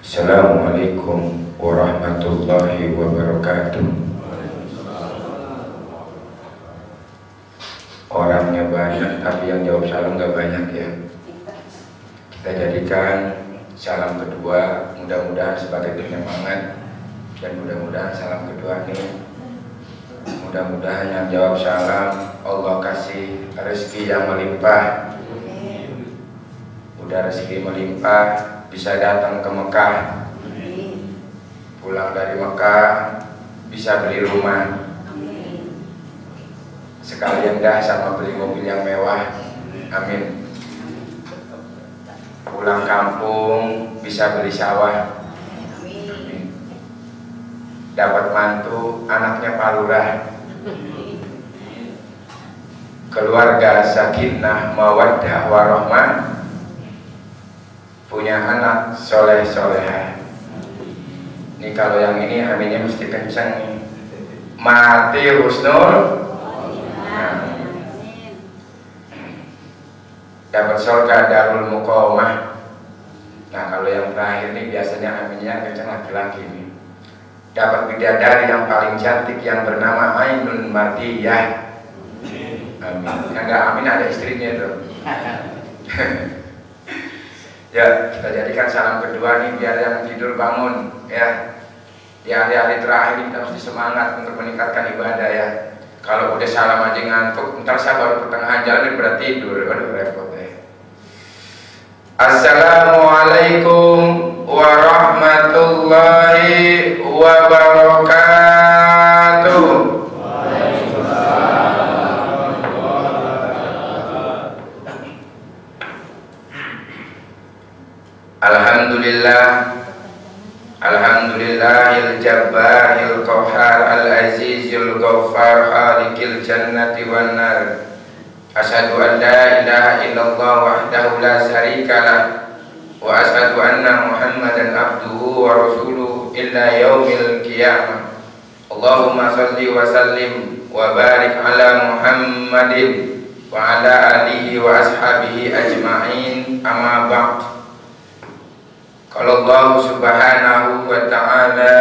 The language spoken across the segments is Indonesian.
Assalamualaikum warahmatullahi wabarakatuh. Orangnya banyak, tapi yang jawab salam gak banyak ya. Kita jadikan salam kedua, mudah-mudahan sebagai penyemangat. Dan mudah-mudahan salam kedua ini, mudah-mudahan yang jawab salam Allah kasih rezeki yang melimpah. Udah rezeki melimpah, bisa datang ke Mekah, pulang dari Mekah bisa beli rumah, sekalian dah sama beli mobil yang mewah, amin. Pulang kampung bisa beli sawah, amin. Dapat mantu anaknya Pak Lurah, keluarga sakinah mawaddah warahmah, punya anak soleh solehah. Ini kalau yang ini aminnya mesti kencang nih. Mati husnul, dapat surga darul muqamah. Nah kalau yang terakhir ini biasanya aminnya kencang laki-laki nih. Dapat bidadari yang paling cantik yang bernama Ainun Mardiyah. Amin. Yang enggak amin ada istrinya tuh. Ya, kita jadikan salam kedua nih biar yang tidur bangun ya. Di hari-hari terakhir kita mesti semangat untuk meningkatkan ibadah ya. Kalau udah salam aja ngantuk, ntar saya baru pertengahan jalan berat tidur, aduh repot ya. Assalamualaikum warahmatullahi wabarakatuh. Alhamdulillah, alhamdulillahil jabbaril qahhar al-azizil ghaffar khaliqil jannati wan nar. Asyhadu an la ilaha illallah wahdahu la syarikalah wa asyhadu anna Muhammadan abduhu wa rasuluhu illa yaumil qiyamah. Allahumma shalli wa sallim wa barik ala Muhammadin wa ala alihi wa ashabihi ajma'in, amma ba'd. Kalau Allah subhanahu wa ta'ala,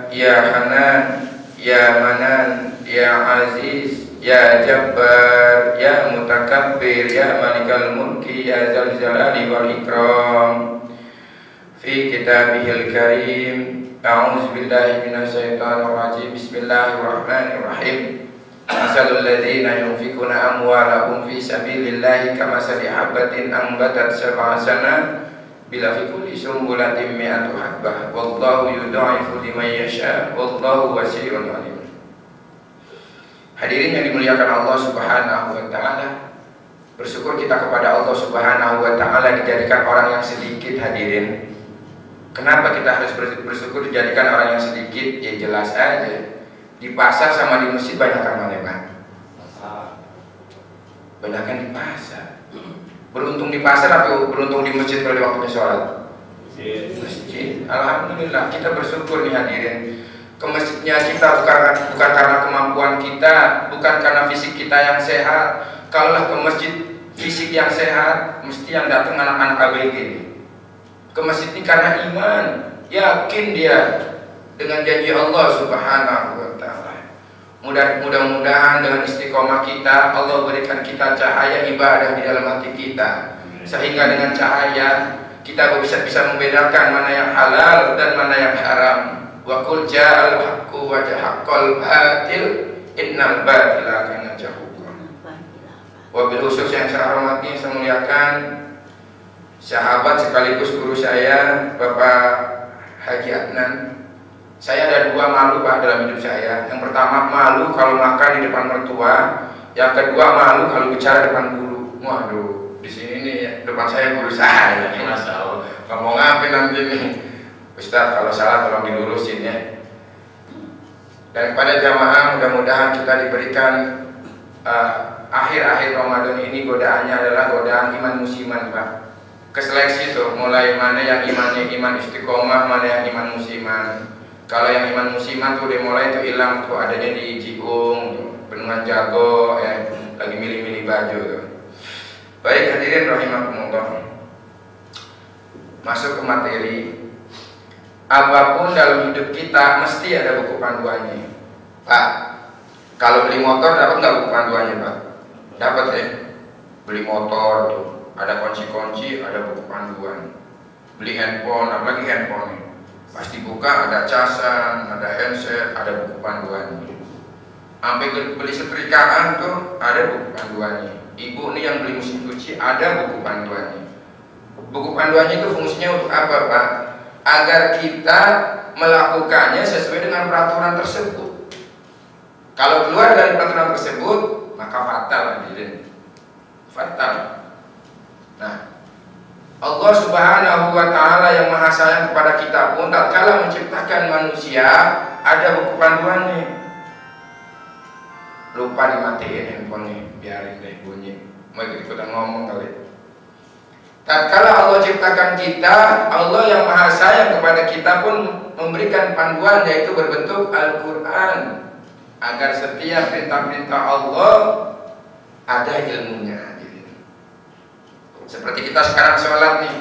ya Hanan, ya Manan, ya Aziz, ya Jabbar, ya Mutakabbir, ya Malikal Mulki, ya Zal Jalali wal Ikram, fi kitabihil karim. A'udzu billahi minasyaitonir rajim. Bismillahirrahmanirrahim. Masalul ladzina yunfikuna amwalahum fi sabilillahi kamasali habatin ambatat sab'a sanah bila fi kulli sumbulatin mi'atu habbah wallahu yudha'ifu liman yasha wallahu wasi'un alim. Hadirin yang dimuliakan Allah Subhanahu wa taala, bersyukur kita kepada Allah Subhanahu wa taala dijadikan orang yang sedikit. Hadirin, kenapa kita harus bersyukur dijadikan orang yang sedikit? Ya jelas aja, di pasar sama di masjid banyakan mana Pak? Banyakan di pasar. Beruntung di pasar atau beruntung di masjid kalau di waktunya sholat? Masjid. Alhamdulillah, kita bersyukur nih hadirin. Ke masjidnya kita bukan karena kemampuan kita, bukan karena fisik kita yang sehat. Kalau ke masjid fisik yang sehat, mesti yang datang anak-anak ABG. Ke masjid ini karena iman, yakin dia dengan janji Allah Subhanahu wa taala. Mudah-mudahan dengan istiqomah kita Allah berikan kita cahaya ibadah di dalam hati kita, sehingga dengan cahaya kita bisa membedakan mana yang halal dan mana yang haram. Wa qul ja'al haqqu wa jahaqqal batil innal batila kana zahuqa. Wabil khusus yang saya hormati, saya muliakan sahabat sekaligus guru saya Bapak Haji Adnan. Saya ada dua malu Pak dalam hidup saya. Yang pertama malu kalau makan di depan mertua. Yang kedua malu kalau bicara depan guru. Waduh, di sini nih depan saya guru saya. Masya Allah. Ngomong apa nanti nih? Ustaz kalau salah tolong dilurusin ya. Dan kepada jamaah mudah-mudahan kita diberikan akhir-akhir Ramadan ini godaannya adalah godaan iman musiman Pak. Keseleksi tuh, mulai mana yang imannya iman istiqomah, mana yang iman musiman. Kalau yang iman musiman tuh udah mulai tuh hilang tuh, adanya di Cigung, Bendungan Jago, ya, lagi milih-milih baju tuh. Baik hadirin rahimakumullah, masuk ke materi. Apapun dalam hidup kita mesti ada buku panduannya, Pak. Kalau beli motor dapat nggak buku panduannya, Pak? Dapat ya. Beli motor tuh ada kunci-kunci, ada buku panduan. Beli handphone, apalagi handphone, pasti buka ada casan, ada handset, ada buku panduannya. Sampai beli setrikaan tuh ada buku panduannya. Ibu nih yang beli mesin cuci ada buku panduannya. Buku panduannya itu fungsinya untuk apa, Pak? Agar kita melakukannya sesuai dengan peraturan tersebut. Kalau keluar dari peraturan tersebut, maka fatal hadirin. Fatal. Nah, Allah Subhanahu wa Ta'ala yang Maha Sayang kepada kita pun tatkala menciptakan manusia ada buku panduannya. Lupa dimatiin handphonenya, biarin deh bunyi. Mau ikutan ngomong kali. Tatkala Allah ciptakan kita, Allah yang Maha Sayang kepada kita pun memberikan panduan, yaitu berbentuk Al-Quran, agar setiap perintah-perintah Allah ada ilmunya. Seperti kita sekarang sholat nih,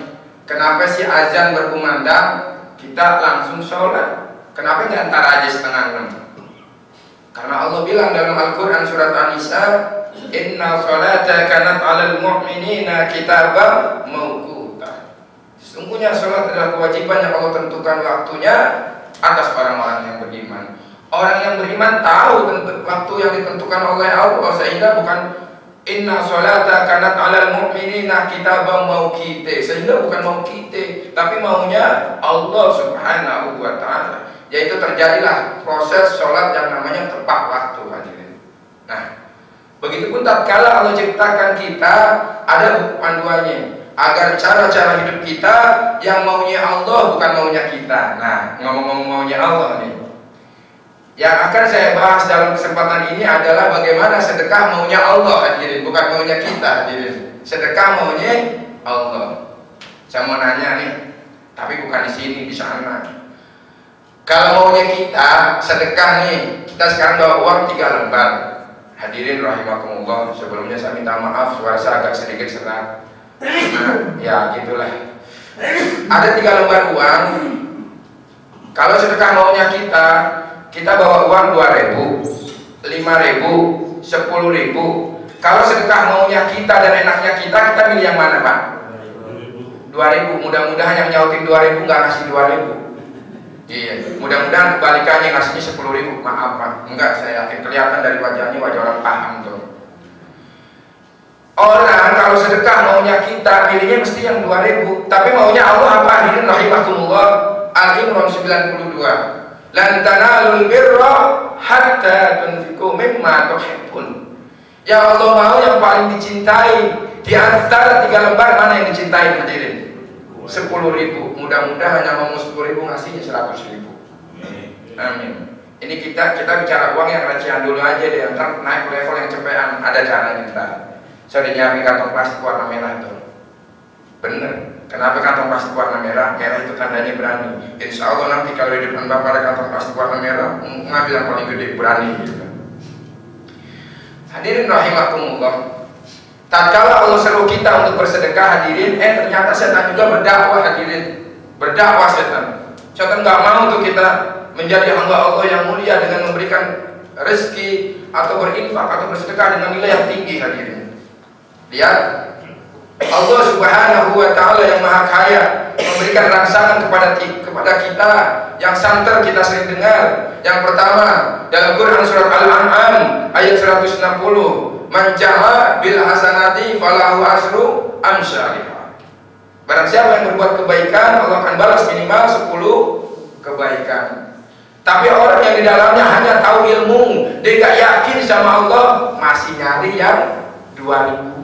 kenapa sih azan berkumandang kita langsung sholat? Kenapa nggak ntar aja setengah 6? Karena Allah bilang dalam Al-Quran surat An-Nisa, Inna sholata kanat 'alal mu'minina kitaban mawquta. Sesungguhnya sholat adalah kewajiban yang Allah tentukan waktunya atas orang-orang yang beriman. Orang yang beriman tahu waktu yang ditentukan oleh Allah, sehingga bukan Inna sholata kanat 'alal mu'minina kitaban mawquta, sehingga bukan mau kita, tapi maunya Allah Subhanahu wa Ta'ala. Yaitu terjadilah proses sholat yang namanya tepat waktu hadirin. Nah, begitupun tatkala Allah ciptakan kita ada buku panduannya, agar cara-cara hidup kita yang maunya Allah bukan maunya kita. Nah, ngomong-ngomong maunya Allah nih, yang akan saya bahas dalam kesempatan ini adalah bagaimana sedekah maunya Allah hadirin, bukan maunya kita hadirin. Sedekah maunya Allah. Saya mau nanya nih, tapi bukan di sini, di sana. Kalau maunya kita sedekah nih, kita sekarang bawa uang 3 lembar. Hadirin rahimakumullah, sebelumnya saya minta maaf suara saya agak sedikit serak. Nah, ya gitulah. Ada 3 lembar uang. Kalau sedekah maunya kita bawa uang 2.000, 5.000, 10.000. Kalau sedekah maunya kita dan enaknya kita pilih yang mana, Pak? 2.000. Mudah-mudahan yang nyautin 2.000 nggak ngasih 2.000. Iya, mudah-mudahan kebalikannya ngasihnya 10.000. Maaf, Pak. Enggak, saya yakin kelihatan dari wajahnya, wajah orang paham tuh. Orang kalau sedekah maunya kita pilihnya mesti yang 2.000, tapi maunya Allah apa? Hadirin rahimakumullah. Al-Imran 92. Lan tanalul birra hatta tunfiqu mimma tuhibbun. Yang Allah mau yang paling dicintai di antara 3 lembar mana yang dicintai hadirin? 10.000. Mudah-mudahan yang mau 10.000 ngasihnya 100.000. Amin. Ini kita bicara uang yang recehan dulu aja deh, ntar naik level yang cepetan. Ada caranya ntar. Saya udah nyiapin kantong plastik warna merah tuh. Bener. Kenapa kantong plastik warna merah? Merah itu tandanya berani. Insya Allah nanti kalau di depan Bapak ada kantong plastik warna merah, ngambil yang paling gede, berani gitu. Hadirin rahimakumullah. Tatkala Allah seru kita untuk bersedekah hadirin, ternyata setan juga berdakwah hadirin. Berdakwah setan. Setan nggak mau untuk kita menjadi hamba Allah yang mulia dengan memberikan rezeki atau berinfak atau bersedekah dengan nilai yang tinggi hadirin. Lihat, Allah Subhanahu wa Ta'ala yang Maha Kaya memberikan rangsangan kepada kita yang santer kita sering dengar. Yang pertama dalam Quran surat Al-An'am ayat 160. Man ja'a bil hasanati falahu asru amsalihha. Barang siapa yang berbuat kebaikan, Allah akan balas minimal 10 kebaikan. Tapi orang yang di dalamnya hanya tahu ilmu, dia gak yakin sama Allah, masih nyari yang 2.000.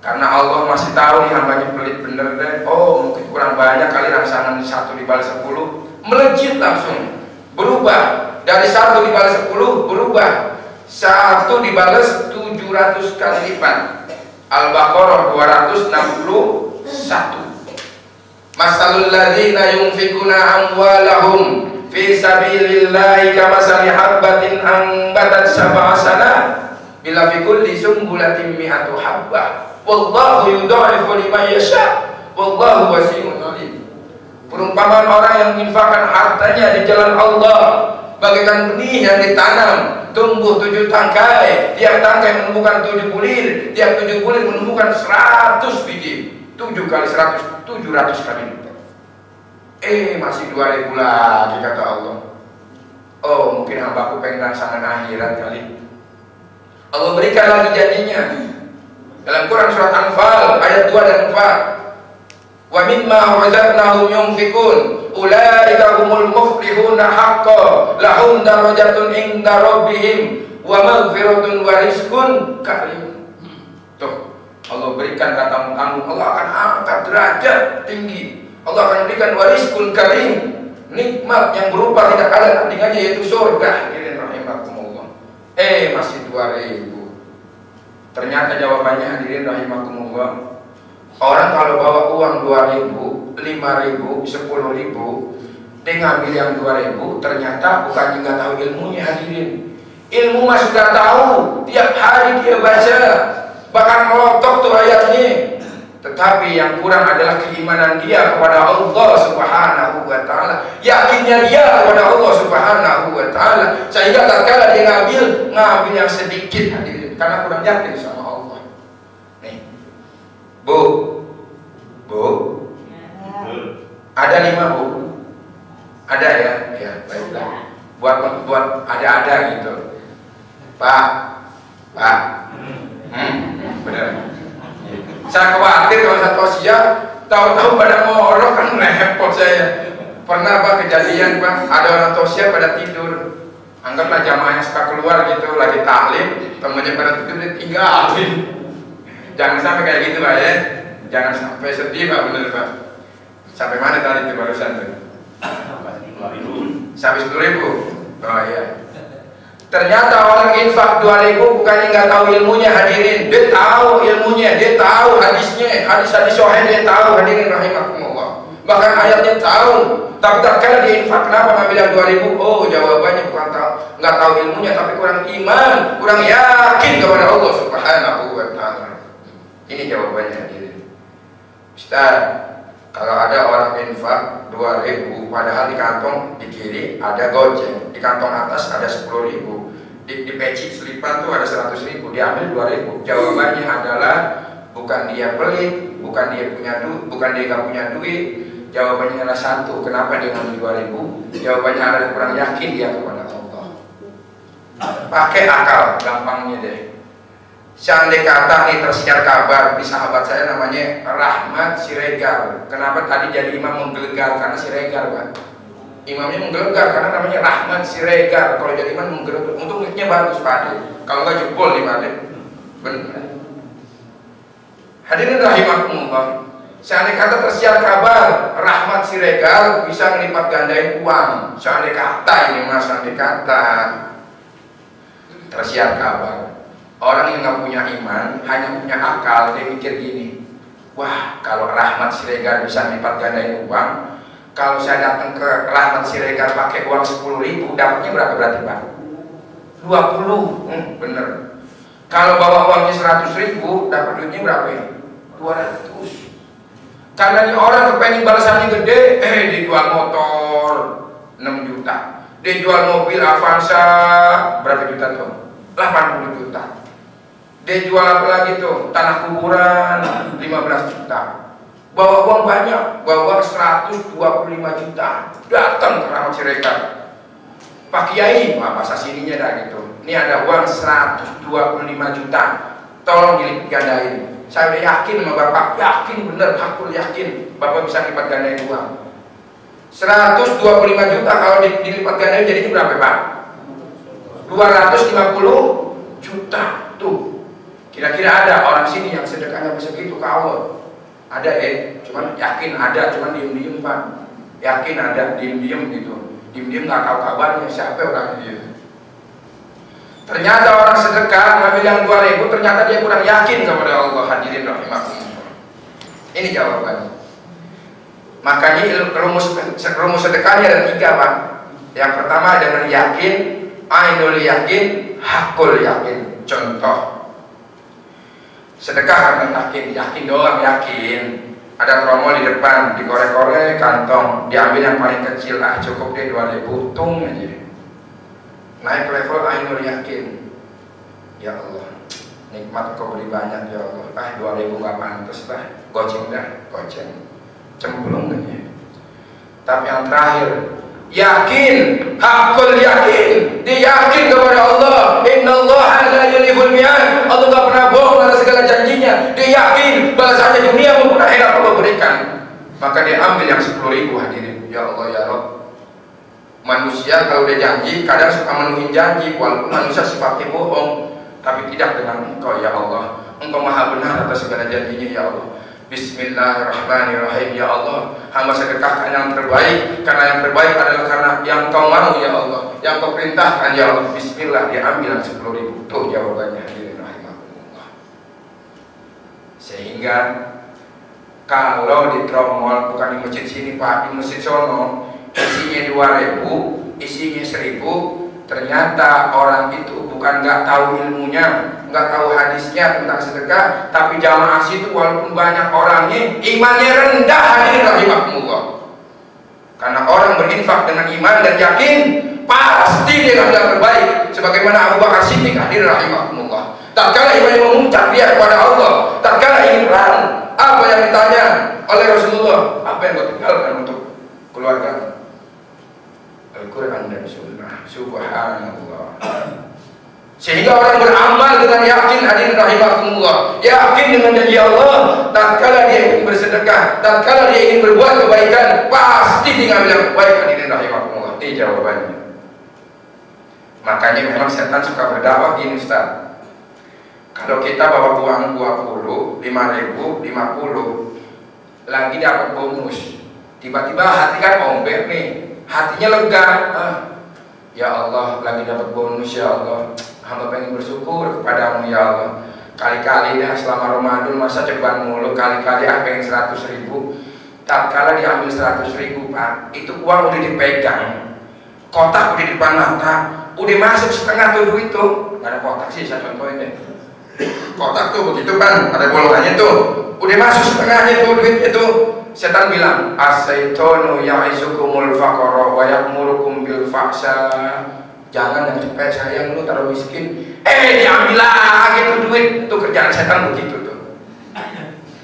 Karena Allah masih tahu nih hambanya pelit bener deh. Oh, mungkin kurang banyak kali rangsangan 1 dibales 10, melejit langsung berubah. Dari 1 dibales 10 berubah 1 dibales 700 kali lipat. Al-Baqarah 261. Masalul ladzina yunfikuna amwalahum fi sabilillahi kamasali habbatin ambatat sab'a sanah bila fi kulli sumbulatin mi'atu habbah wallahu yudha'ifu liman yasha wallahu wasi'un alim. Perumpamaan orang yang menginfakkan hartanya di jalan Allah bagaikan benih yang ditanam, tumbuh 7 tangkai, tiap tangkai menumbuhkan 7 bulir, tiap 7 bulir menumbuhkan 100 biji, 7 kali 100, 700 kali lipat. Masih 2000 lagi kata Allah. Oh, mungkin hambaku pengen rangsangan akhirat kali. Allah berikan lagi janjinya dalam Quran surat Anfal ayat 2 dan 4. Wa mimma razaqnahum yunfikun ulaika humul muflihuna haqqan lahum darajatun inda rabbihim wa maghfiratun wa rizqun karim. Tuh, Allah berikan kata tanggung, Allah akan angkat derajat tinggi, Allah akan berikan wa rizqun karim, nikmat yang berupa tidak ada tandingannya yaitu surga. Ini rahimakumullah. Masih 2000. Ternyata jawabannya hadirin rahimakumullah. Orang kalau bawa uang 2000, 5000, 10.000, dia ngambil yang 2000, ternyata bukannya nggak tahu ilmunya hadirin. Ilmu mah sudah tahu, tiap hari dia baca, bahkan melotok tuh ayatnya. Tetapi yang kurang adalah keimanan dia kepada Allah Subhanahu wa Ta'ala, yakinnya dia kepada Allah Subhanahu wa Ta'ala, sehingga tatkala dia ngambil yang sedikit hadirin, karena kurang yakin sama Allah. Nih, Bu, ada 5 Bu? Ada ya? Ya, baiklah. Buat ada gitu. Pak, bener. Saya khawatir kalau satu siang tahu-tahu pada ngorok kan repot saya. Pernah Pak kejadian Pak, ada orang tausiah pada tidur. Anggaplah jamaah yang suka keluar gitu lagi taklim, temannya pada tidur ditinggalin. Jangan sampai kayak gitu Pak ya. Jangan sampai sedih Pak, bener Pak. Sampai mana tadi itu barusan tuh? Sampai 10.000. Oh iya. Ternyata orang infak 2000 bukannya nggak tahu ilmunya hadirin, dia tahu ilmunya, dia tahu hadisnya, hadis-hadis sahih dia tahu hadirin rahimakumullah. Bahkan ayatnya tahu, tapi tatkala dia infak kenapa ngambil yang 2000? Oh, jawabannya bukan tahu, nggak tahu ilmunya, tapi kurang iman, kurang yakin kepada Allah Subhanahu wa Ta'ala. Ini jawabannya hadirin. Ustaz, kalau ada orang infak 2000, padahal di kantong di kiri ada goceng, di kantong atas ada 10.000, di peci selipan tuh ada 100.000, diambil 2000. Jawabannya adalah bukan dia pelit, bukan dia nggak punya duit. Jawabannya adalah satu, kenapa dia ngambil 2000? Jawabannya adalah kurang yakin dia kepada Allah. Pakai akal, gampangnya deh. Seandainya kata nih tersiar kabar di sahabat saya namanya Rahmat Siregar. Kenapa tadi jadi imam menggelegar? Karena Siregar Pak. Imamnya menggelegar karena namanya Rahmat Siregar. Kalau jadi imam menggelegar, untung mic-nya bagus Pak Ade. Kalau nggak jebol nih Pak Ade. Benar. Hadirin rahimakumullah. Seandainya kata tersiar kabar Rahmat Siregar bisa melipat gandain uang. Seandainya kata ini Mas, seandainya kata tersiar kabar. Orang yang nggak punya iman, hanya punya akal, dia mikir gini, wah kalau Rahmat Siregar bisa lipat gandain uang, kalau saya datang ke Rahmat Siregar pakai uang 10.000, dapatnya berapa berarti Pak? 20, bener. Kalau bawa uangnya 100.000, dapat duitnya berapa ya? 200. Karena ini orang kepengen balasannya gede, dijual motor 6 juta, dijual mobil Avanza berapa juta tuh? 80 juta. Dia jual apa lagi tuh? Tanah kuburan 15 juta. Bawa uang banyak, bawa uang 125 juta. Datang ke Rahmat Siregar. Pak Kiai, masa sininya dah gitu. Ini ada uang 125 juta. Tolong dilipat gandain. Saya udah yakin sama Bapak, yakin bener, hakul yakin Bapak bisa lipat gandain uang. 125 juta kalau dilipat gandain jadinya berapa Pak? 250 juta tuh. Kira-kira ada orang sini yang sedekahnya bisa gitu ke Allah? Ada cuman yakin ada, cuman diem-diem Pak. Yakin ada, diem-diem gitu. Diem-diem nggak tahu kabarnya siapa orang itu. Ternyata orang sedekah ngambil yang 2000, ternyata dia kurang yakin kepada Allah. Hadirin rahimakumullah. Ini jawabannya. Makanya rumus sedekahnya ada 3 Pak. Yang pertama dengan yakin, ainul yakin, hakul yakin. Contoh, sedekah karena yakin doang, yakin. Ada promo di depan, dikorek-korek kantong, diambil yang paling kecil, cukup deh 2.000, tung aja. Naik level ainul yakin. Ya Allah, nikmat kau beri banyak ya Allah. 2.000 gak pantas lah, goceng dah, goceng, cemplung aja. Tapi yang terakhir, yakin, hakul yakin, dia yakin kepada Allah. Innallaha la yukhliful mi'ad. Allah gak pernah bohong atas segala janjinya. Dia yakin balasannya dunia maupun akhirat Allah berikan. Maka dia ambil yang 10.000 hadirin. Ya Allah ya Rabb. Manusia kalau udah janji kadang suka menuhin janji, walaupun manusia sifatnya bohong, tapi tidak dengan Engkau ya Allah. Engkau maha benar atas segala janjinya ya Allah. Bismillahirrahmanirrahim. Ya Allah, hamba sedekahkan yang terbaik, karena yang terbaik adalah karena yang Kau mau ya Allah, yang Kau perintahkan ya Allah. Bismillah, diambil yang 10.000. Tuh jawabannya hadirin rahimahullah. Sehingga kalau di tromol, bukan di masjid sini Pak, di masjid sono, isinya 2.000, isinya 1.000, ternyata orang itu bukan nggak tahu ilmunya, nggak tahu hadisnya tentang sedekah, tapi jamaah situ walaupun banyak orangnya, imannya rendah hadirin rahimahumullah. Karena orang berinfak dengan iman dan yakin, pasti dia akan yang terbaik. Sebagaimana Abu Bakar Siddiq hadirin rahimahumullah. Tatkala imannya memuncak dia kepada Allah, tatkala ingin perang, apa yang ditanya oleh Rasulullah? Apa yang kau tinggalkan untuk keluarga? Al-Quran dan Sunnah. Subhanallah. Sehingga orang beramal dengan yakin hadirin rahimahumullah, yakin dengan janji Allah. Tatkala dia ingin bersedekah, tatkala dia ingin berbuat kebaikan, pasti diambil yang baik hadirin rahimahumullah. Ini jawabannya. Makanya memang setan suka berdakwah gini Ustaz. Kalau kita bawa uang 20, 5.000, 50, lagi dapat bonus, tiba-tiba hati kan ombek nih, hatinya lega. Ya Allah, lagi dapat bonus ya Allah, hamba pengen bersyukur kepadamu ya Allah. Kali-kali dah selama Ramadan masa ceban mulu, kali-kali pengen 100.000. Tatkala diambil 100.000 Pak, itu uang udah dipegang, kotak udah di depan mata, udah masuk setengah tuh duit tuh. Gak ada kotak sih, saya contohin deh. Kotak tuh begitu kan, ada bolongannya tuh, udah masuk setengahnya tuh duitnya tuh. Setan bilang, as-syaitonu ya'izukumul faqara wa ya'murukum bil fahsya. Jangan yang cepet sayang, lu taruh miskin, diambil lagi tuh duit. Itu kerjaan setan begitu tuh.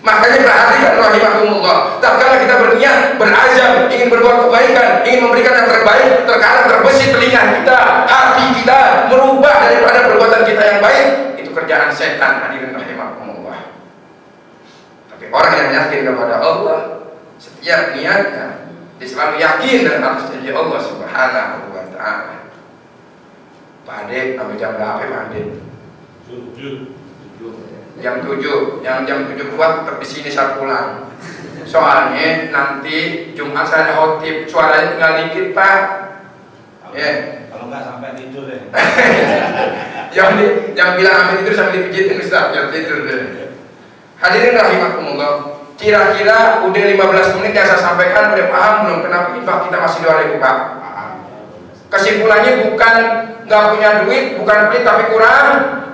Makanya perhatikan rahimahumullah, tatkala kita berniat, berazam, ingin berbuat kebaikan, ingin memberikan yang terbaik, terkadang terbesit telinga kita, hati kita merubah daripada perbuatan kita yang baik. Itu kerjaan setan hadirin rahimahumullah. Tapi orang yang yakin kepada Allah, setiap niatnya dia selalu yakin dengan atas janji Allah Subhanahu wa ta'ala. Pak Ade, sampai jam berapa Pak Ade? 7. Jam 7, yang jam 7 kuat tetap di sini saat pulang. Soalnya nanti Jumat saya khotib, suaranya tinggal dikit Pak. Kalau nggak sampai tidur deh. Yang bilang sampai tidur sampai dipijitin Ustaz, jangan tidur deh. Hadirin rahimakumullah, kira-kira udah 15 menit yang saya sampaikan, udah paham belum kenapa infak kita masih 2.000 Pak? Kesimpulannya bukan nggak punya duit, bukan pelit, tapi kurang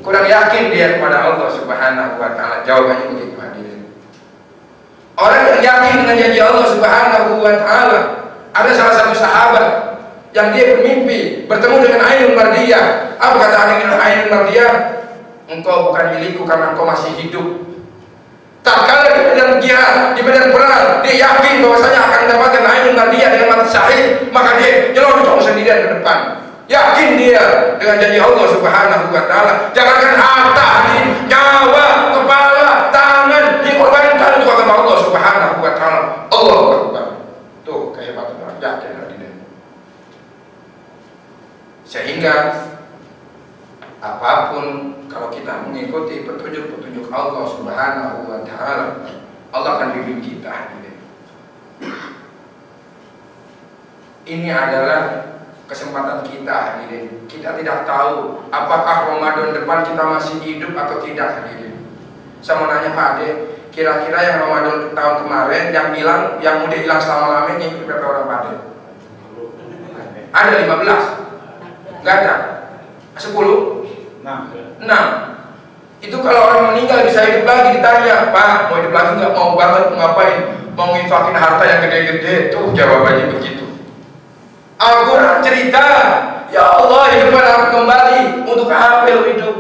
yakin dia kepada Allah Subhanahu wa ta'ala. Jawabannya begitu hadirin. Orang yang yakin dengan janji Allah Subhanahu wa ta'ala, ada salah satu sahabat yang dia bermimpi bertemu dengan Ainul Mardiyah. Apa kata Ainul Mardiyah? Engkau bukan milikku karena engkau masih hidup. Tatkala di medan jihad, di medan perang, dia yakin bahwasanya akan mendapatkan Ainul Mardiyah dengan mati syahid, maka dia nyelonong sendirian ke depan. Yakin dia dengan janji Allah Subhanahu wa ta'ala. Jangankan harta, nyawa, kepala, tangan dikorbankan untuk agama Allah Subhanahu wa ta'ala. Allahu Akbar. Tuh kehebatan orang yakin hadirin. Sehingga apapun kalau kita mengikuti petunjuk-petunjuk Allah Subhanahu wa ta'ala, Allah akan bimbing kita hadirin. Ini adalah kesempatan kita hadirin. Kita tidak tahu apakah Ramadan depan kita masih hidup atau tidak hadirin. Saya mau nanya Pak Ade, kira-kira yang Ramadan tahun kemarin yang hilang, yang udah hilang selama-lamanya itu berapa orang Pak Ade? Ada 15? Enggak ada. 10? 6. 6. Itu kalau orang meninggal bisa hidup lagi, ditanya, Pak, mau hidup lagi nggak? Mau banget, mau ngapain? Mau nginfakin harta yang gede-gede? Tuh jawabannya begitu. Al-Quran cerita, ya Allah hidupkan aku kembali. Untuk apa lu hidup?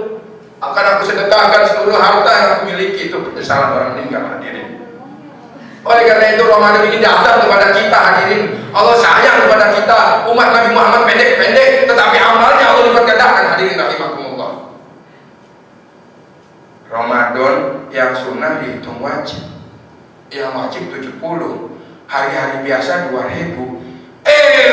Akan aku sedekahkan seluruh harta yang aku miliki. Itu penyesalan orang meninggal, hadirin. Oleh karena itu Ramadan ini datang kepada kita, hadirin. Allah sayang kepada kita. Umat Nabi Muhammad pendek-pendek, tetapi amalnya Allah lipat gandakan, hadirin rahimakumullah. Ramadan yang sunnah dihitung wajib, yang wajib 70, hari-hari biasa 2000.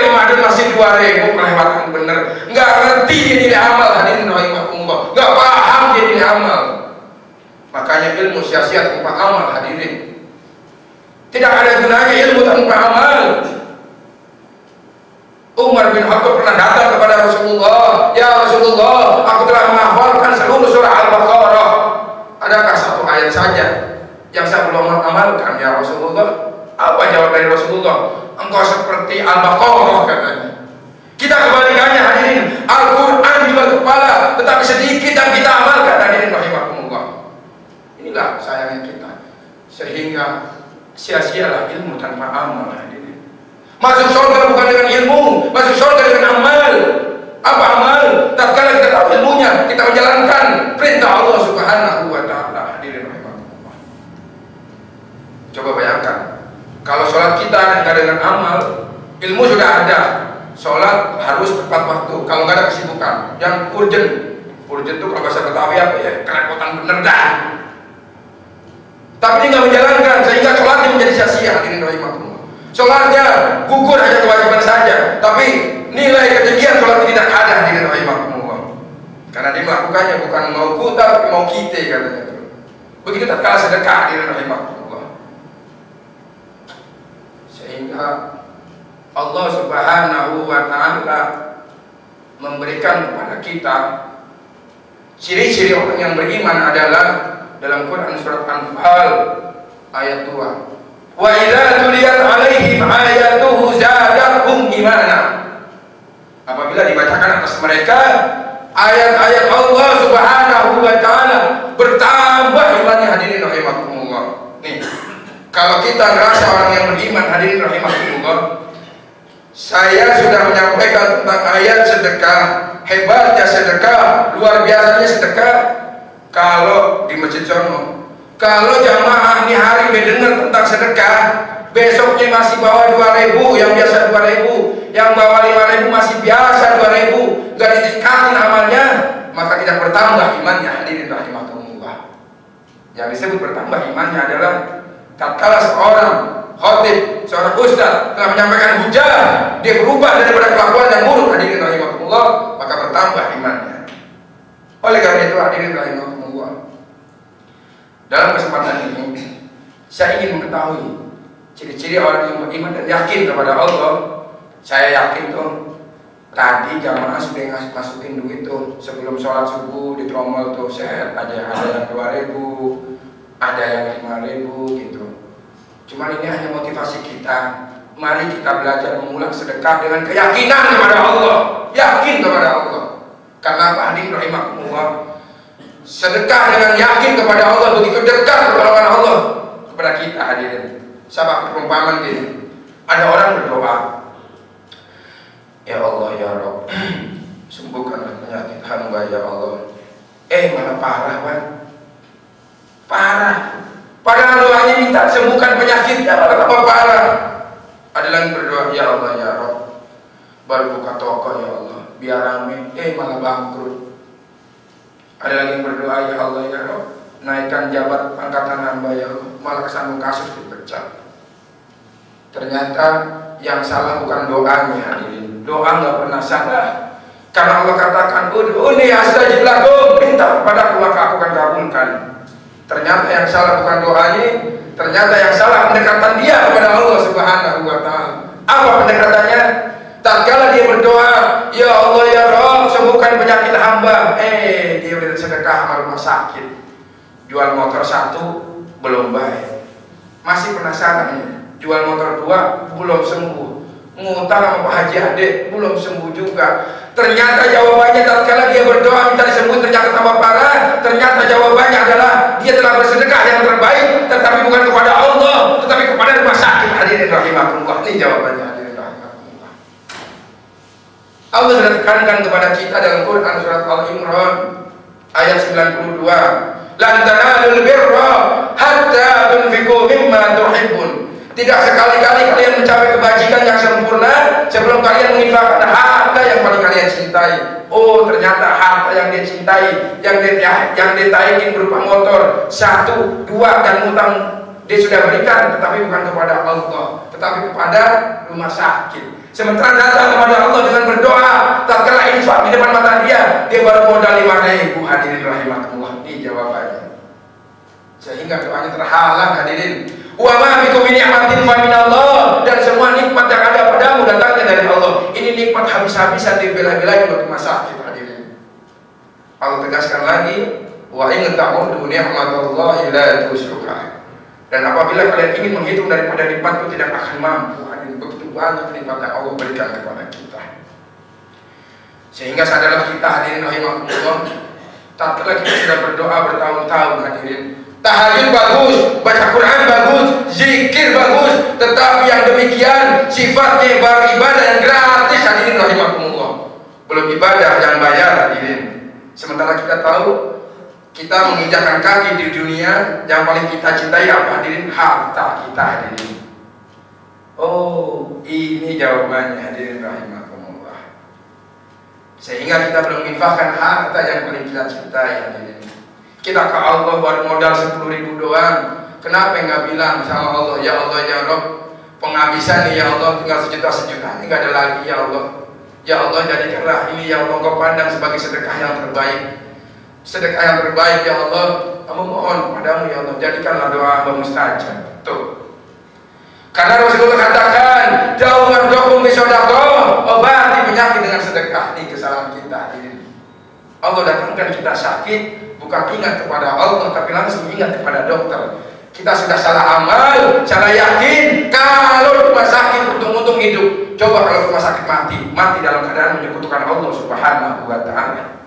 Ramadan masih 2000, kelewatan bener. Nggak ngerti dia nilai amal, hadirin rahimakumullah. Nggak paham dia nilai amal. Makanya ilmu sia-sia tanpa amal, hadirin. Tidak ada gunanya ilmu tanpa amal. Umar bin Khattab pernah datang kepada Rasulullah, ya Rasulullah, aku telah menghafalkan seluruh surah Al-Baqarah. Adakah satu ayat saja yang saya belum amalkan, ya Rasulullah? Apa jawab dari Rasulullah? Engkau seperti Al-Baqarah, katanya. Kita kebalikannya, hadirin. Al-Quran di luar kepala, tetapi sedikit yang kita amalkan, hadirin rahimakumullah. Inilah sayangnya kita. Sehingga sia-sialah ilmu tanpa amal, hadirin. Masuk surga bukan dengan ilmu, masuk surga dengan amal. Apa amal? Tatkala kita tahu ilmunya, kita menjalankan perintah Allah Subhanahu wa taala, hadirin rahimakumullah. Coba bayangkan, kalau sholat kita nggak dengan amal, ilmu sudah ada. Sholat harus tepat waktu. Kalau nggak ada kesibukan, yang urgent itu kalau bahasa Betawi apa ya? Kerepotan bener dah. Tapi dia nggak menjalankan, sehingga sholatnya menjadi sia-sia, hadirin rahimakumullah. Sholatnya gugur hanya kewajiban saja, tapi nilai ketinggian sholat tidak ada, hadirin rahimakumullah. Karena dia melakukannya bukan mau kita, tapi mau kita, katanya. Begitu tatkala sedekah, hadirin rahimakumullah. Sehingga Allah Subhanahu wa taala memberikan kepada kita ciri-ciri orang yang beriman adalah dalam Quran surat Anfal ayat 2. Wa idza tuliyat alaihim ayatuhu zadatuhum imana. Apabila dibacakan atas mereka ayat-ayat Allah Subhanahu wa taala, bertambah imannya, hadirin rahimakumullah. Nih, kalau kita merasa orang yang beriman, hadirin rahimakumullah, saya sudah menyampaikan tentang ayat sedekah, hebatnya sedekah, luar biasanya sedekah. Kalau di Masjid Sono, kalau jamaah ini hari mendengar tentang sedekah, besoknya masih bawa 2000, yang biasa 2000, yang bawa 5000 masih biasa 2000, gak ditingkatin amalnya, maka tidak bertambah imannya, hadirin rahimakumullah. Yang disebut bertambah imannya adalah tatkala seorang khotib, seorang ustaz telah menyampaikan hujah, dia berubah daripada kelakuan yang buruk, hadirin rahimakumullah, maka bertambah imannya. Oleh karena itu, hadirin rahimakumullah, dalam kesempatan ini saya ingin mengetahui ciri-ciri orang yang beriman dan yakin kepada Allah. Saya yakin tuh tadi jamaah sudah masukin duit tuh sebelum sholat subuh di tromol tuh, set aja, ada yang 2000, ada yang 5000 gitu. Cuman ini hanya motivasi kita. Mari kita belajar mengulang sedekah dengan keyakinan kepada Allah, yakin kepada Allah. Karena apa, hadirin rahimakumullah, sedekah dengan yakin kepada Allah begitu dekat pertolongan Allah kepada kita, hadirin. Sama perumpamaan gini, ada orang berdoa, ya Allah ya Rabb, sembuhkanlah penyakit hamba ya Allah. Malah parah, Bang. Parah. Padahal doanya minta sembuhkan penyakitnya, malah tambah parah. Ada lagi berdoa, ya Allah ya Rabb, baru buka toko ya Allah, biar rame, malah bangkrut. Ada lagi yang berdoa, ya Allah ya Rabb, naikkan jabat angkatan hamba ya Allah, malah kesandung kasus dipecat. Ternyata yang salah bukan doanya, hadirin. Doa nggak pernah salah. Karena Allah katakan, ud'uni astajib lakum, minta kepadaku maka aku akan kabulkan. Ternyata yang salah bukan doanya, ternyata yang salah pendekatan dia kepada Allah Subhanahu wa taala. Apa pendekatannya? Tatkala dia berdoa, ya Allah ya Rabb, sembuhkan penyakit hamba, dia udah sedekah sama rumah sakit, jual motor 1 belum baik, masih penasaran, jual motor 2 belum sembuh, ngutang sama Pak Haji Adik, belum sembuh juga. Ternyata jawabannya tatkala dia berdoa minta disembuhin ternyata tambah parah. Ternyata jawabannya adalah dia telah bersedekah yang terbaik, tetapi bukan kepada Allah, tetapi kepada rumah sakit. Hadirin rahimakumullah, ini jawabannya. Hadirin rahimakumullah. Allah sudah tekankan kepada kita dalam Quran surat Al-Imran ayat 92, lan tanalul birra hatta tunfiqu mimma tuhibbun. Tidak sekali-kali kalian mencapai kebajikan yang sempurna sebelum kalian menginfakkan harta yang paling kalian cintai. Oh, ternyata harta yang dia cintai, yang dia taikin berupa motor, 1, 2 dan utang dia sudah berikan, tetapi bukan kepada Allah, tetapi kepada rumah sakit. Sementara datang kepada Allah dengan berdoa, tatkala infak di depan mata dia baru modal 5.000. Hadirin rahimakumullah, ini jawabannya. Sehingga doanya terhalang. Hadirin, wa ma bikum min ni'matin fa min Allah, dan semua nikmat yang ada padamu datangnya dari Allah. Ini nikmat habis-habisan dibela-belain untuk rumah sakit. Hadirin, Allah tegaskan lagi, wa in ta'uddu ni'matallahi la tuhsuha. Dan apabila kalian ingin menghitung daripada nikmatku tidak akan mampu. Hadirin, begitu banyak nikmat yang Allah berikan kepada kita. Sehingga sadarlah kita, hadirin rahimakumullah, tatkala kita sudah berdoa bertahun-tahun, hadirin, tahajud bagus, baca Quran bagus, zikir bagus, tetapi yang demikian sifatnya beribadah yang gratis. Hadirin rahimakumullah, belum ibadah yang bayar. Hadirin, sementara kita tahu kita menginjakkan kaki di dunia, yang paling kita cintai apa? Hadirin, harta kita. Hadirin, oh ini jawabannya. Hadirin rahimakumullah, sehingga kita belum menginfakkan harta yang paling kita cintai. Hadirin, kita ke Allah baru modal 10.000 doang. Kenapa nggak bilang sama Allah, ya Allah ya Rob, penghabisan nih ya Allah tinggal sejuta ini nggak ada lagi ya Allah. Ya Allah, jadikanlah ini ya Allah Kau pandang sebagai sedekah yang terbaik. Sedekah yang terbaik ya Allah, kami mohon padamu ya Allah, jadikanlah doa hamba mustajab. Tuh, karena Rasulullah katakan, jauh mardokum bisodaqah, obati penyakit dengan sedekah. Ini kesalahan kita. Allah datangkan kita sakit, bukan ingat kepada Allah, tapi langsung ingat kepada dokter. Kita sudah salah amal, salah yakin. Kalau rumah sakit untung-untung hidup, coba kalau rumah sakit mati dalam keadaan menyekutukan Allah Subhanahu wa Ta'ala.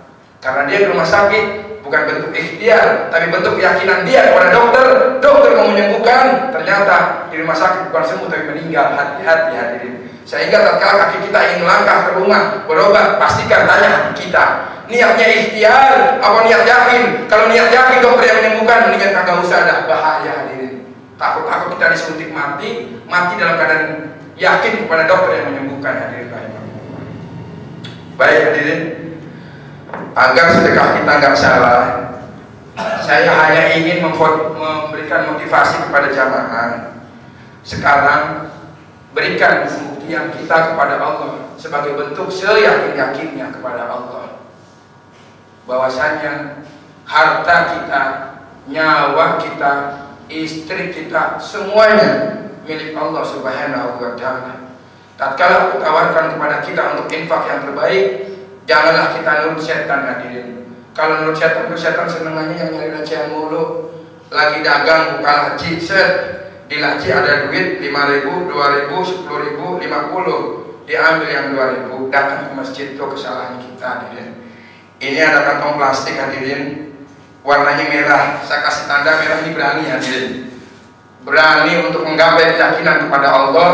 Karena dia ke rumah sakit bukan bentuk ikhtiar, tapi bentuk keyakinan dia kepada dokter. Dokter mau menyembuhkan, ternyata di rumah sakit bukan sembuh tapi meninggal. Hati-hati hadirin. Sehingga tatkala kaki kita ingin langkah ke rumah berobat, pastikan tanya hati kita, niatnya ikhtiar apa niat yakin. Kalau niat yakin dokter yang menyembuhkan, mendingan kagak usah, dah bahaya. Hadirin, takut kita disuntik mati dalam keadaan yakin kepada dokter yang menyembuhkan. Hadirin, baik hadirin, agar sedekah kita nggak salah, saya hanya ingin memberikan motivasi kepada jamaah. Sekarang berikan pembuktian kita kepada Allah sebagai bentuk seyakin-yakinnya kepada Allah, bahwasanya harta kita, nyawa kita, istri kita, semuanya milik Allah Subhanahu wa Ta'ala. Tatkala aku tawarkan kepada kita untuk infak yang terbaik, janganlah kita nurut setan. Hadirin, kalau nurut setan senengannya yang nyari recehan mulu. Lagi dagang buka laci, di laci ada duit 5.000, 2.000, 10.000, 50, diambil yang 2.000, datang ke masjid. Itu kesalahan kita. Hadirin, ini ada kantong plastik. Hadirin, warnanya merah, saya kasih tanda merah. Ini berani. Hadirin, berani untuk menggapai keyakinan kepada Allah.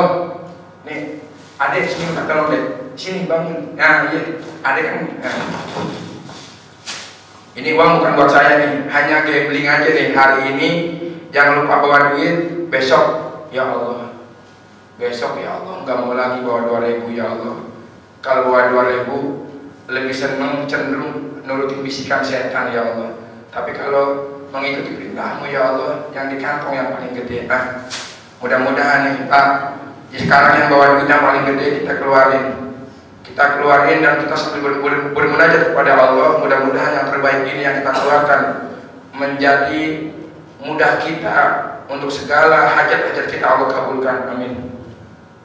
Nih adek, sini minta tolong deh, sini bangun. Nah iya adek kan, nah. Ini uang bukan buat saya nih, hanya gambling aja nih. Hari ini jangan lupa bawa duit, besok ya Allah, besok ya Allah nggak mau lagi bawa 2.000 ya Allah. Kalau bawa 2.000 lebih seneng, cenderung nurutin bisikan setan ya Allah. Tapi kalau mengikuti perintahmu ya Allah, yang di kantong yang paling gede. Mudah-mudahan nih Pak, sekarang yang bawa duit yang paling gede kita keluarin dan kita sambil bermunajat kepada Allah. Mudah-mudahan yang terbaik ini yang kita keluarkan menjadi mudah kita untuk segala hajat-hajat kita Allah kabulkan, amin.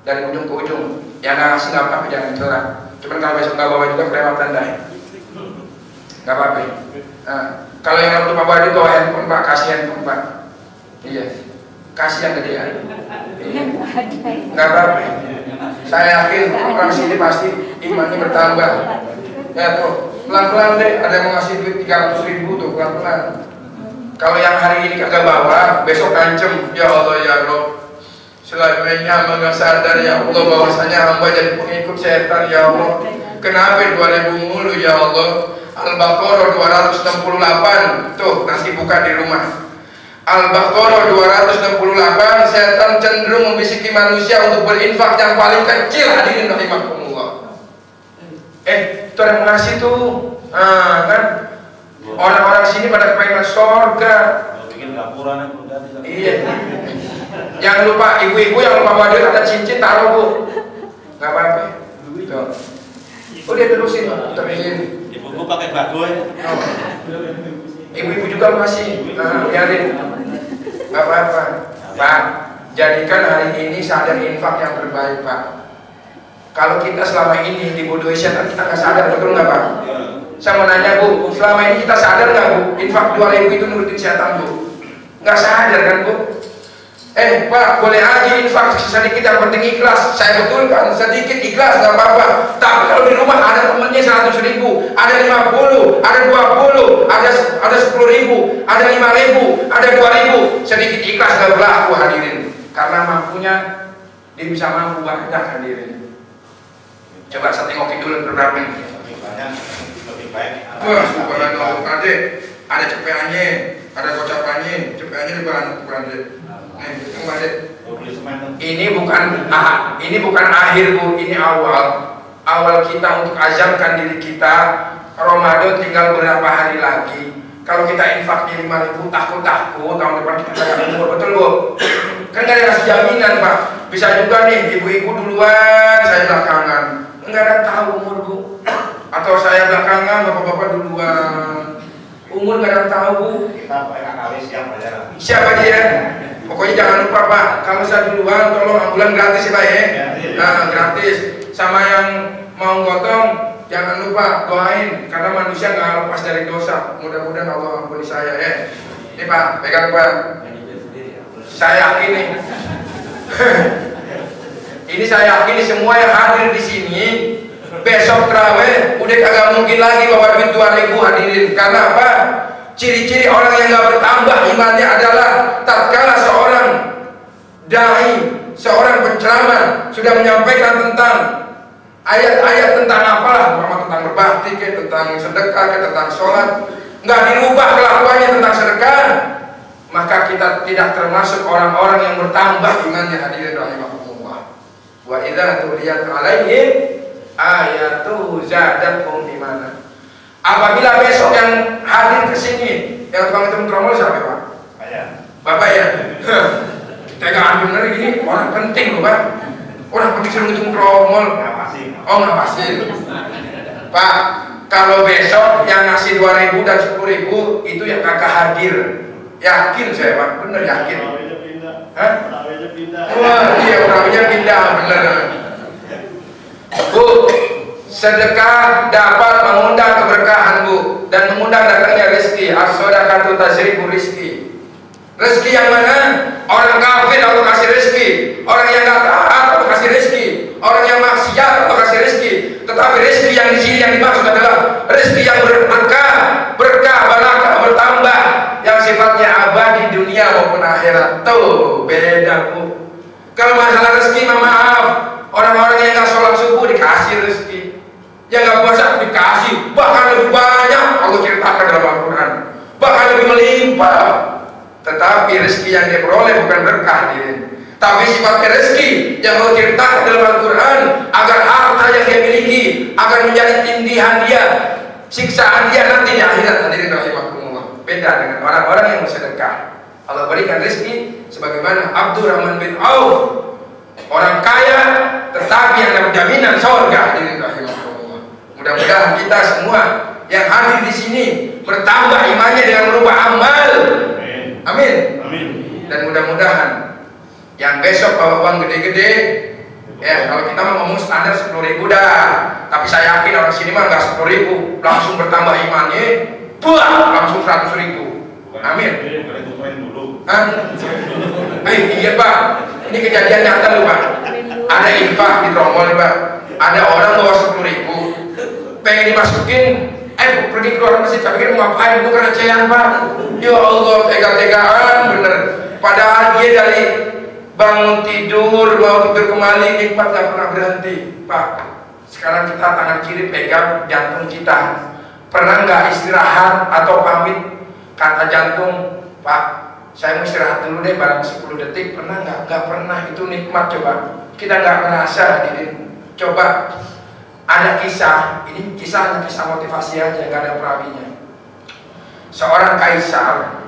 Dari ujung ke ujung, yang ngasih nggak apa-apa, jangan celah. Cuman kalau besok nggak bawa juga kelewatan dah, nggak apa-apa. Nah, kalau yang lupa bawa juga handphone Pak, kasih handphone Pak. Iya, kasih yang gedean. Iya, nggak apa-apa. Saya yakin orang sini pasti imannya bertambah. Ya tuh, pelan-pelan deh. Ada yang mau ngasih duit 300.000 tuh, pelan-pelan. Kalau yang hari ini kagak bawa, besok ancam. Ya Allah ya Rob, selamanya hamba gak sadar ya Allah bahwasanya hamba jadi pengikut setan ya Allah. Kenapa 2000 mulu ya Allah? Al-Baqarah 268. Tuh, nanti buka di rumah. Al-Baqarah 268. Setan cenderung membisiki manusia untuk berinfak yang paling kecil. Hadirin rahimakumullah. Itu yang ngasih tuh, kan? Orang-orang sini pada kepengen surga. Bikin gapuran yang udah. Iya. Jangan lupa ibu-ibu yang lupa bawa duit ada cincin taruh bu. Gak apa-apa. Tuh. Udah terusin, terusin. Ibuku pakai bagoy. Ibu-ibu juga masih, biarin. Gak apa-apa. Pak, jadikan hari ini sadar infak yang terbaik Pak. Kalau kita selama ini dibodohi setan, kita nggak sadar, betul nggak Pak? Saya mau nanya Bu, selama ini kita sadar nggak Bu? Infak 2.000 itu nurutin setan Bu? Nggak sadar kan Bu? Pak, boleh aja infak sedikit, yang penting ikhlas. Saya betulkan, sedikit ikhlas nggak apa-apa. Tapi kalau di rumah ada temennya 100.000, ada 50, ada 20, ada 10.000, ada 5.000, ada 2.000, sedikit ikhlas nggak berlaku hadirin. Karena mampunya, dia bisa mampu banyak hadirin. Coba saya tengokin dulu berapa ini. Lebih banyak, lebih baik. Wah, subhanallah. Ada cepeannya, ada kocapannya, cepeannya di bahan deh. Ini bukan akhir Bu, ini awal kita untuk azamkan diri kita. Ramadan tinggal beberapa hari lagi. Kalau kita infaknya 5.000, takut tahun depan kita nggak umur, betul Bu? Kan nggak ada jaminan Pak. Bisa juga nih ibu-ibu duluan, saya belakangan. Nggak ada tahu umur Bu. Atau saya belakangan, bapak-bapak duluan. Umur nggak ada tahu Bu. Kita pakai kali siapa aja. Siapa dia? Pokoknya jangan lupa Pak, kalau saya duluan tolong ambulan gratis ya Pak ya. Nah, gratis. Sama yang mau gotong jangan lupa doain, karena manusia nggak lepas dari dosa. Mudah-mudahan Allah ampuni saya ya. Ini Pak, pegang Pak. Saya yakin nih. Ini saya yakin semua yang hadir di sini besok terawih udah kagak mungkin lagi bawa duit 2.000 hadirin. Karena apa? Ciri-ciri orang yang gak bertambah imannya adalah tatkala seorang dai, seorang penceramah sudah menyampaikan tentang ayat-ayat tentang apalah, tentang berbakti, tentang sedekah, tentang sholat, nggak dirubah kelakuannya tentang sedekah, maka kita tidak termasuk orang-orang yang bertambah imannya hadirin rahimahumullah. Wa idza tuliyat alaihim ayatu zadatuhum imanan. Apabila besok yang hadir ke sini, yang tukang hitung tromol siapa Pak? Bapak ya? Tegaan bener gini, orang penting loh Pak. Orang penting suruh hitung tromol. Oh ngawasin. Pak, kalau besok yang ngasih 2.000 dan 10.000 itu yang kakak hadir. Yakin saya Pak, bener yakin. Hah? Wah iya, orangnya pindah, bener. Bu, sedekah dapat mengundang keberkahan Bu, dan mengundang datangnya rezeki. As-shadaqatu tasrifu rizki. Rezeki yang mana? Orang kafir Allah kasih rezeki, orang yang nggak taat Allah kasih rezeki, orang yang maksiat Allah kasih rezeki. Tetapi rezeki yang di sini yang dimaksud adalah rezeki yang berkah, barakah, bertambah, yang sifatnya abadi dunia maupun akhirat. Tuh beda Bu. Kalau masalah rezeki maaf, orang-orang yang nggak sholat subuh dikasih rezeki, yang nggak puasa dikasih, bahkan lebih banyak Allah ceritakan dalam Al-Quran, bahkan lebih melimpah. Tetapi rezeki yang dia peroleh bukan berkah diri, tapi sifatnya rezeki yang Allah ceritakan dalam Al-Quran agar harta yang dia miliki agar menjadi tindihan dia, siksaan dia nanti di akhirat. Hadirin rahimakumullah. Beda dengan orang-orang yang bersedekah. Allah berikan rezeki sebagaimana Abdurrahman bin Auf, orang kaya tetapi yang dapat jaminan surga. Hadirin rahimakumullah. Mudah-mudahan kita semua yang hadir di sini bertambah imannya dengan merubah amal. Amin. Amin. Dan mudah-mudahan yang besok bawa uang gede-gede, ya kalau kita mau ngomong standar 10.000 dah, tapi saya yakin orang sini mah nggak 10.000, langsung bertambah imannya, buah langsung 100.000. Amin. Iya Pak, ini kejadian nyata loh Pak. ada infak di Tromol nih Pak, ada orang bawa 10.000 pengen dimasukin, pergi keluar masjid, tapi kan mau ngapain, itu kan recehan Pak. Ya Allah, tega-tegaan bener. Padahal dia dari bangun tidur, mau tidur kembali, nikmat gak pernah berhenti Pak. Sekarang kita tangan kiri pegang jantung kita, pernah nggak istirahat atau pamit kata jantung, Pak saya mau istirahat dulu deh barang 10 detik, pernah nggak? Nggak pernah. Itu nikmat. Coba kita nggak merasa hadirin. Coba ada kisah, ini kisah motivasi aja, nggak ada perawinya. Seorang kaisar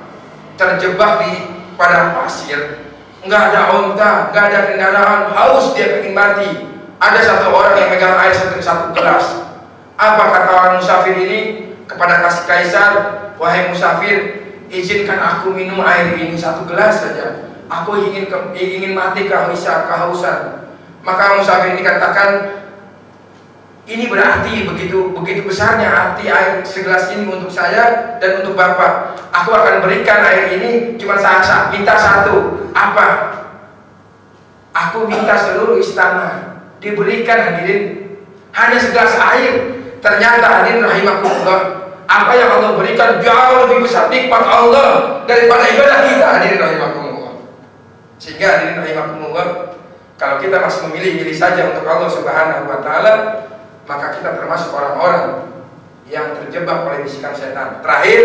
terjebak di padang pasir, nggak ada onta, nggak ada kendaraan, haus, dia pengen mati. Ada satu orang yang megang air satu gelas. Apa kata orang musafir ini kepada kasih kaisar? Wahai musafir, izinkan aku minum air ini satu gelas saja. Aku ingin mati kehausan. Maka musafir ini katakan, ini berarti begitu besarnya arti air segelas ini untuk saya dan untuk Bapak. Aku akan berikan air ini cuma minta satu. Apa? Aku minta seluruh istana diberikan hadirin hanya segelas air. Ternyata hadirin rahimakumullah, apa yang Allah berikan jauh lebih besar nikmat Allah daripada ibadah kita, hadirin rahimakumullah. Sehingga hadirin rahimakumullah, kalau kita masih memilih saja untuk Allah Subhanahu wa taala, maka kita termasuk orang-orang yang terjebak oleh bisikan setan. Terakhir,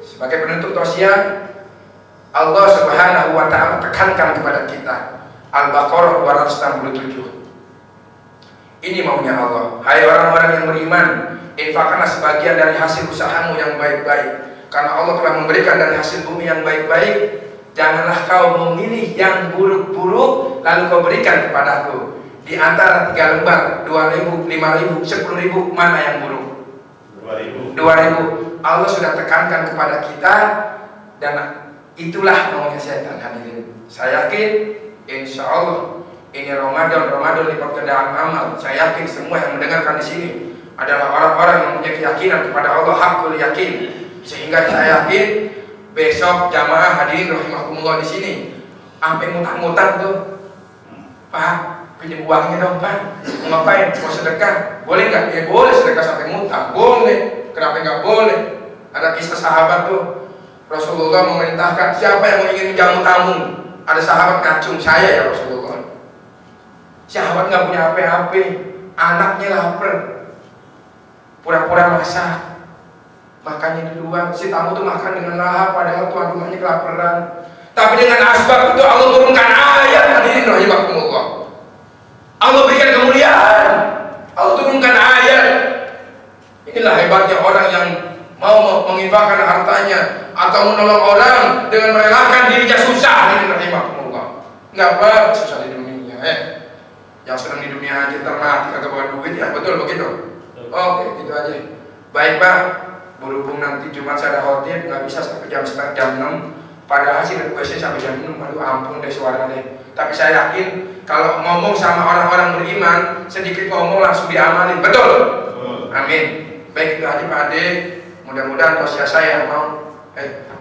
sebagai penutup tausiah, Allah Subhanahu wa taala tekankan kepada kita Al-Baqarah 267. Ini maunya Allah. Hai orang-orang yang beriman, infakkanlah sebagian dari hasil usahamu yang baik-baik, karena Allah telah memberikan dari hasil bumi yang baik-baik. Janganlah kau memilih yang buruk-buruk lalu kau berikan kepadaku. Di antara 3 lembar, 2.000, 5.000, 10.000, mana yang buruk? 2.000. Allah sudah tekankan kepada kita, dan itulah maunya setan, hadirin. Saya yakin insya Allah ini Ramadan lipat gandakan amal. Saya yakin semua yang mendengarkan di sini adalah orang-orang yang punya keyakinan kepada Allah, hakul yakin. Sehingga saya yakin besok jamaah hadirin rahimakumullah di sini sampai ngutang-ngutang tuh, Pak pinjam uangnya dong Pak, mau ngapain? Mau sedekah? Boleh nggak? Ya boleh sedekah sampai ngutang, boleh. Kenapa nggak boleh? Ada kisah sahabat tuh, Rasulullah memerintahkan siapa yang ingin menjamu tamu. Ada sahabat ngacung, saya ya Rasulullah. Sahabat nggak punya HP, anaknya lapar, pura-pura masak, makannya di luar. Si tamu tuh makan dengan lahap, padahal tuan rumahnya kelaparan. Tapi dengan asbab itu Allah turunkan ayat, hadirin rahimakumullah. Allah berikan kemuliaan, Allah turunkan ayat. Inilah hebatnya orang yang mau menginfakkan hartanya atau menolong orang dengan merelakan dirinya susah, hadirin rahimakumullah. Nggak apa susah di dunia, yang senang di dunia aja termati kagak bawa duit, ya betul begitu. Oke, gitu aja. Baik Pak, berhubung nanti Jumat saya ada khotib, nggak bisa sampai jam 6. Padahal sih requestnya sampai jam 6. Aduh ampun deh suara deh. Tapi saya yakin kalau ngomong sama orang-orang beriman, sedikit ngomong langsung diamalin. Betul? Amin. Baik, itu aja Pak Ade. Mudah-mudahan tausiah saya mau.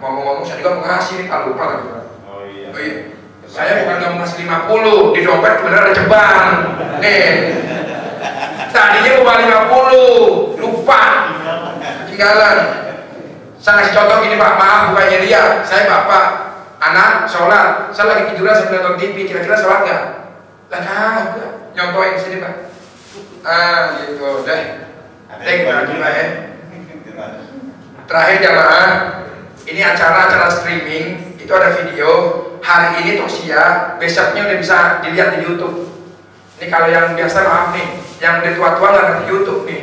Ngomong-ngomong saya juga mau ngasih nih, tak lupa lagi Pak. Oh iya. Saya bukan nggak mau ngasih 50, di dompet bener ada ceban. Nih, tadinya mau 50, lupa, ketinggalan. Saya ngasih contoh gini Pak, maaf bukannya dia, saya bapak, anak sholat, saya lagi tiduran sambil nonton TV, kira-kira sholat nggak? Lah kagak, nyontohin sini Pak. Gitu deh. Kita lagi Pak ya. Terakhir jamaah, ini acara streaming, itu ada video. Hari ini tausiah, besoknya udah bisa dilihat di YouTube. Ini kalau yang biasa maaf nih, yang udah tua-tua nggak ngerti YouTube nih.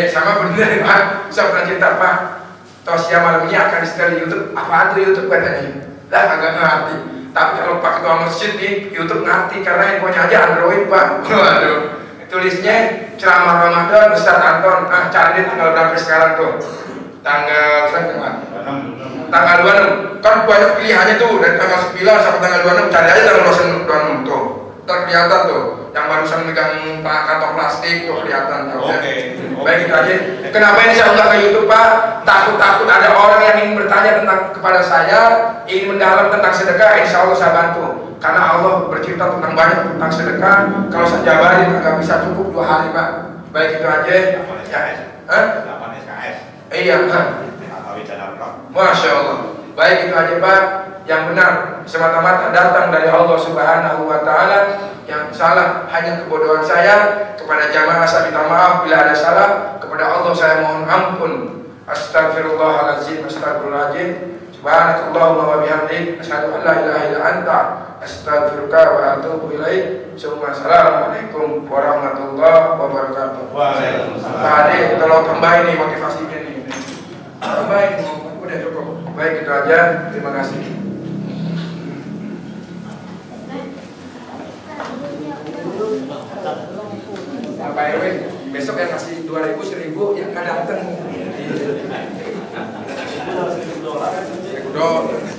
Sama bener Pak, saya pernah cerita Pak, tausiah malam ini akan di-setel di YouTube. Apaan tuh YouTube katanya? Lah agak ngerti. Tapi kalau Pak Ketua Masjid nih, YouTube ngerti karena handphonenya aja Android Pak. Waduh, tulisnya ceramah Ramadan Ustaz Anton. Cari tanggal berapa sekarang tuh? Tanggal 26. Kan banyak pilihannya tuh, dari tanggal 9 sampai tanggal 26. Cari aja tanggal 26 tuh, ntar kelihatan tuh. Yang barusan megang kantong plastik tuh kelihatan tuh. Baik, itu aja. Kenapa ini saya unggah ke YouTube Pak? Takut ada orang yang ingin bertanya kepada saya, ingin mendalam tentang sedekah. Insya Allah saya bantu. Karena Allah bercerita tentang banyak tentang sedekah. Kalau sejabarin nggak bisa cukup 2 hari Pak. Baik itu aja. 8 SKS. 8 SKS. Iya Pak. Masya Allah. Baik itu aja Pak. Yang benar semata-mata datang dari Allah Subhanahu wa Ta'ala. Yang salah hanya kebodohan saya. Kepada jamaah saya minta maaf bila ada salah. Kepada Allah saya mohon ampun. Astagfirullahaladzim. Astagfirullahaladzim. Subhanakallahumma wa bihamdik asyhadu an la ilaha illa anta astaghfiruka wa atubu ilaik. Assalamualaikum warahmatullahi wabarakatuh. Waalaikumsalam. Pak Ade, tolong tambahin nih motivasinya nih. Tambahin, udah cukup. Baik itu aja. Terima kasih. Pak RW, besok yang kasih 2.000, 1.000 yang nggak datang. $1.000.